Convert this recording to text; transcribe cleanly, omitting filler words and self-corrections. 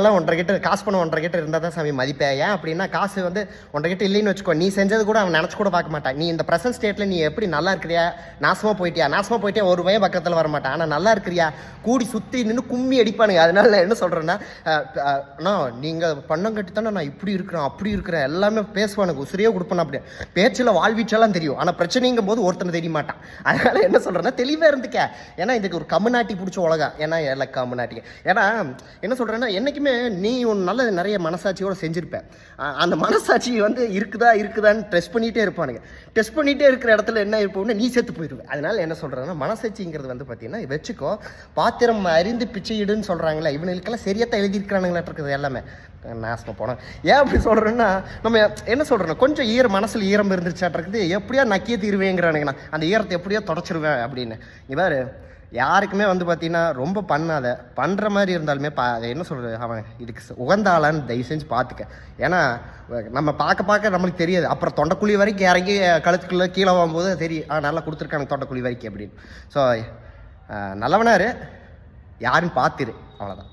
1.5 கிட்ட காசு பணம் 1.5 கிட்ட இருந்தால் தான் சாமி மதிப்பேன். ஏன் அப்படின்னா காசு வந்து 1.5 கிட்ட இல்லைன்னு வச்சுக்கோ, நீ செஞ்சது கூட அவன் நினச்சி கூட பார்க்க மாட்டான். நீ இந்த ப்ரெசன்ட் ஸ்டேட்டில் நீ எப்படி நல்லா இருக்கிறியா, நாசமாக போயிட்டே ஒரு பையன் பக்கத்தில் வர மாட்டான். ஆனால் நல்லா இருக்கிறியா கூடி சுற்றி நின்று கும்மி அடிப்பானுங்க. அதனால நான் என்ன சொல்கிறேன்னா, நீங்கள் பணம் கட்டித்தானே நான் இப்படி இருக்கிறேன் அப்படி இருக்கிறேன் எல்லாமே பேசுவானுங்க, உசிரியே கொடுப்பேன். அப்படி பேச்சில் வாழ்வீச்செல்லாம் தெரியும், ஆனால் பிரச்சனைங்கும் போது ஒருத்தனை தெரிய மாட்டான். அதனால் என்ன சொல்கிறேன்னா, தெளிவாக இருந்துக்க. ஏன்னா இதுக்கு ஒரு கம்முனாட்டி பிடிச்ச உலகம். ஏன்னா எல்லாம் கம்முனாட்டிங்க. ஏன்னா என்ன சொல்கிறேன்னா, என்றைக்குமே நீ ஒன்று நல்ல நிறைய மனசாட்சியோடு செஞ்சுருப்பேன். அந்த மனசாட்சி வந்து இருக்குதான்னு டெஸ்ட் பண்ணிகிட்டே இருப்பானுங்க. டெஸ்ட் பண்ணிகிட்டே இருக்கிற இடத்துல என்ன இருப்போம்னு நீ செத்து போயிடுவேன். அதனால் என்ன சொல்கிறேன்னா, மனசாட்சிங்கிறது வந்து பார்த்தீங்கன்னா வச்சுக்கோ. பாத்திரம் அறிந்து பிச்சையிடுன்னு சொல்கிறாங்களே, இவனுக்கெல்லாம் சரியாக எழுதியிருக்கிறானுங்களாட்டு இருக்குது எல்லாமே. நாசமாக போனோம். ஏன் அப்படி சொல்கிறேன்னா, நம்ம என்ன சொல்கிறோன்னா, கொஞ்சம் மனசில் ஈரம் இருந்துச்சாட்டிருக்குது, எப்படியா நக்கிய தீர்வேங்கிறானுங்கண்ணா, அந்த ஈரத்தை எப்படியோ தொடச்சிருவேன் அப்படின்னு. இவர் யாருக்குமே வந்து பார்த்தீங்கன்னா ரொம்ப பண்ணுற மாதிரி இருந்தாலுமே என்ன சொல்கிறது, அவன் இதுக்கு உகந்தாளான்னு தயவு செஞ்சு பார்த்துக்க. ஏன்னா நம்ம பார்க்க நம்மளுக்கு தெரியாது. அப்புறம் தொண்டைக்குழி வரைக்கும் இறங்கி கழுத்துக்குள்ளே கீழே போகும்போது தெரியும், நல்லா கொடுத்துருக்காங்க தொண்டைக்குழி வரைக்கும் அப்படின்னு. ஸோ நல்லவனாரு யாருன்னு பார்த்துரு, அவ்வளோதான்.